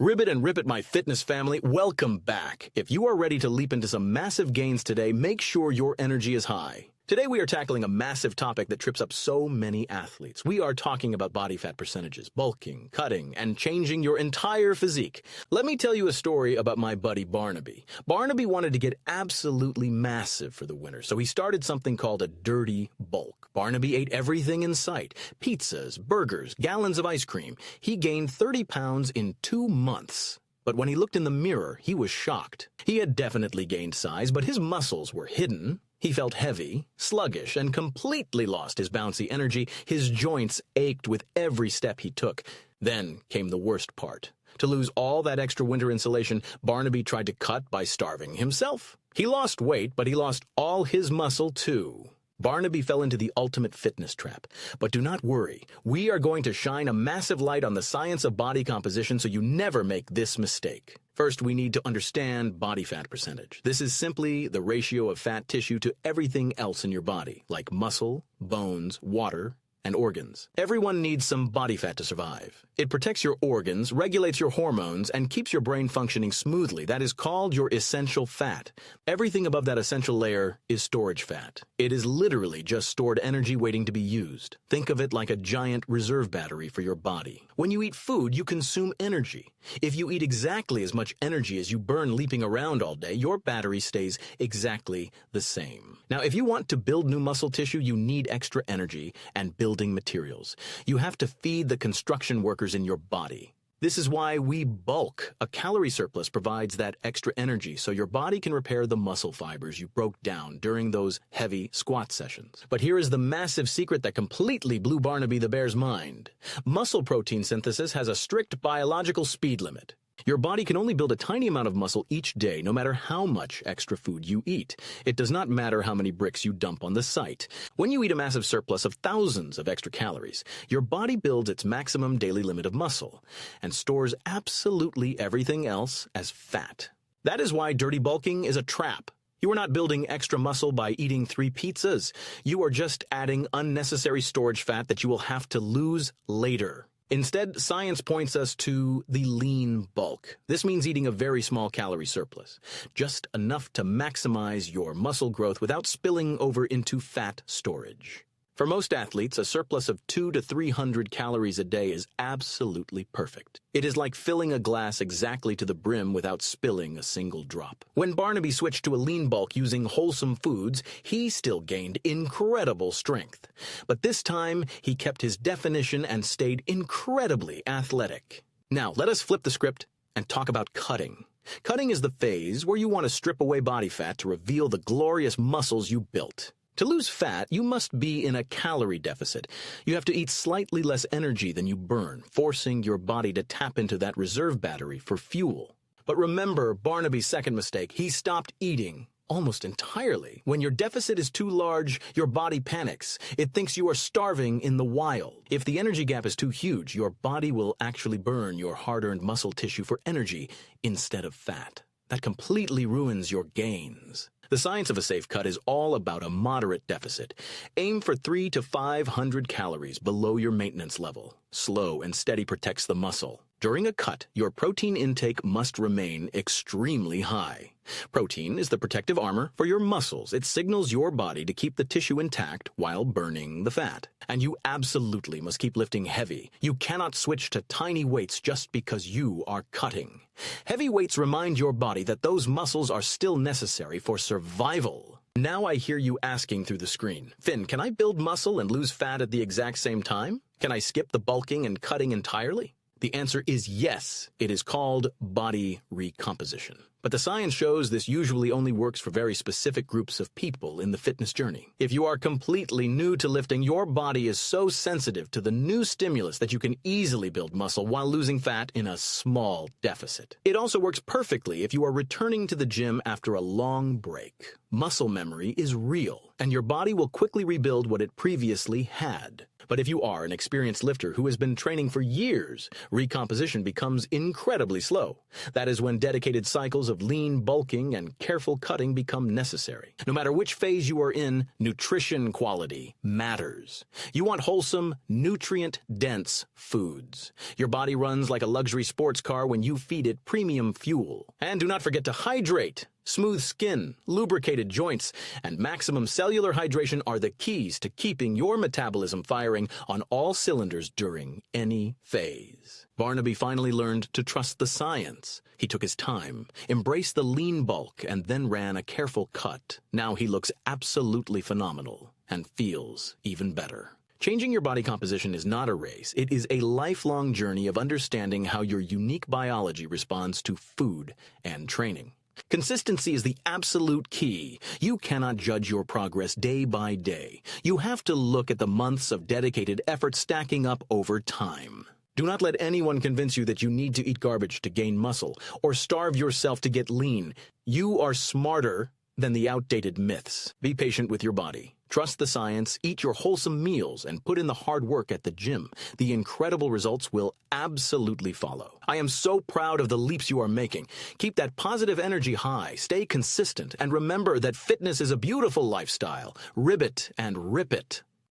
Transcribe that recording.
Ribbit and Rip It, my fitness family, welcome back. If you are ready to leap into some massive gains today, make sure your energy is high. Today we are tackling a massive topic that trips up so many athletes. We are talking about body fat percentages, bulking, cutting, and changing your entire physique. Let me tell you a story about my buddy Barnaby. Barnaby wanted to get absolutely massive for the winter, so he started something called a dirty bulk. Barnaby ate everything in sight: pizzas, burgers, gallons of ice cream. He gained 30 pounds in 2 months. But when he looked in the mirror, he was shocked. He had definitely gained size, but his muscles were hidden. He felt heavy, sluggish, and completely lost his bouncy energy. His joints ached with every step he took. Then came the worst part. To lose all that extra winter insulation, Barnaby tried to cut by starving himself. He lost weight, but he lost all his muscle too. Barnaby fell into the ultimate fitness trap. But do not worry. We are going to shine a massive light on the science of body composition so you never make this mistake. First, we need to understand body fat percentage. This is simply the ratio of fat tissue to everything else in your body, like muscle, bones, water, and organs. Everyone needs some body fat to survive. It protects your organs, regulates your hormones, and keeps your brain functioning smoothly. That is called your essential fat. Everything above that essential layer is storage fat. It is literally just stored energy waiting to be used. Think of it like a giant reserve battery for your body. When you eat food, you consume energy. If you eat exactly as much energy as you burn leaping around all day, your battery stays exactly the same. Now, if you want to build new muscle tissue, you need extra energy and building materials. You have to feed the construction workers in your body. This is why we bulk. A calorie surplus provides that extra energy so your body can repair the muscle fibers you broke down during those heavy squat sessions. But here is the massive secret that completely blew Barnaby the Bear's mind. Muscle protein synthesis has a strict biological speed limit. Your body can only build a tiny amount of muscle each day, no matter how much extra food you eat. It does not matter how many bricks you dump on the site. When you eat a massive surplus of thousands of extra calories, your body builds its maximum daily limit of muscle and stores absolutely everything else as fat. That is why dirty bulking is a trap. You are not building extra muscle by eating 3 pizzas. You are just adding unnecessary storage fat that you will have to lose later. Instead, science points us to the lean bulk. This means eating a very small calorie surplus, just enough to maximize your muscle growth without spilling over into fat storage. For most athletes, a surplus of 200 to 300 calories a day is absolutely perfect. It is like filling a glass exactly to the brim without spilling a single drop. When Barnaby switched to a lean bulk using wholesome foods, he still gained incredible strength. But this time, he kept his definition and stayed incredibly athletic. Now, let us flip the script and talk about cutting. Cutting is the phase where you want to strip away body fat to reveal the glorious muscles you built. To lose fat, you must be in a calorie deficit. You have to eat slightly less energy than you burn, forcing your body to tap into that reserve battery for fuel. But remember Barnaby's second mistake. He stopped eating almost entirely. When your deficit is too large, your body panics. It thinks you are starving in the wild. If the energy gap is too huge, your body will actually burn your hard-earned muscle tissue for energy instead of fat. That completely ruins your gains. The science of a safe cut is all about a moderate deficit. Aim for 300 to 500 calories below your maintenance level. Slow and steady protects the muscle. During a cut, your protein intake must remain extremely high. Protein is the protective armor for your muscles. It signals your body to keep the tissue intact while burning the fat. And you absolutely must keep lifting heavy. You cannot switch to tiny weights just because you are cutting. Heavy weights remind your body that those muscles are still necessary for survival. Now I hear you asking through the screen, Finn, can I build muscle and lose fat at the exact same time? Can I skip the bulking and cutting entirely? The answer is yes. It is called body recomposition. But the science shows this usually only works for very specific groups of people in the fitness journey. If you are completely new to lifting, your body is so sensitive to the new stimulus that you can easily build muscle while losing fat in a small deficit. It also works perfectly if you are returning to the gym after a long break. Muscle memory is real. and your body will quickly rebuild what it previously had. But if you are an experienced lifter who has been training for years, recomposition becomes incredibly slow. That is when dedicated cycles of lean bulking and careful cutting become necessary. No matter which phase you are in, nutrition quality matters. You want wholesome, nutrient-dense foods. Your body runs like a luxury sports car when you feed it premium fuel. And do not forget to hydrate. Smooth skin, lubricated joints, and maximum cellular hydration are the keys to keeping your metabolism firing on all cylinders during any phase. Barnaby finally learned to trust the science. He took his time, embraced the lean bulk, and then ran a careful cut. Now he looks absolutely phenomenal and feels even better. Changing your body composition is not a race. It is a lifelong journey of understanding how your unique biology responds to food and training. Consistency is the absolute key. You cannot judge your progress day by day. You have to look at the months of dedicated effort stacking up over time. Do not let anyone convince you that you need to eat garbage to gain muscle or starve yourself to get lean. You are smarter than the outdated myths. Be patient with your body. Trust the science, eat your wholesome meals, and put in the hard work at the gym. The incredible results will absolutely follow. I am so proud of the leaps you are making. Keep that positive energy high, stay consistent, and remember that fitness is a beautiful lifestyle. Ribbit and rip it.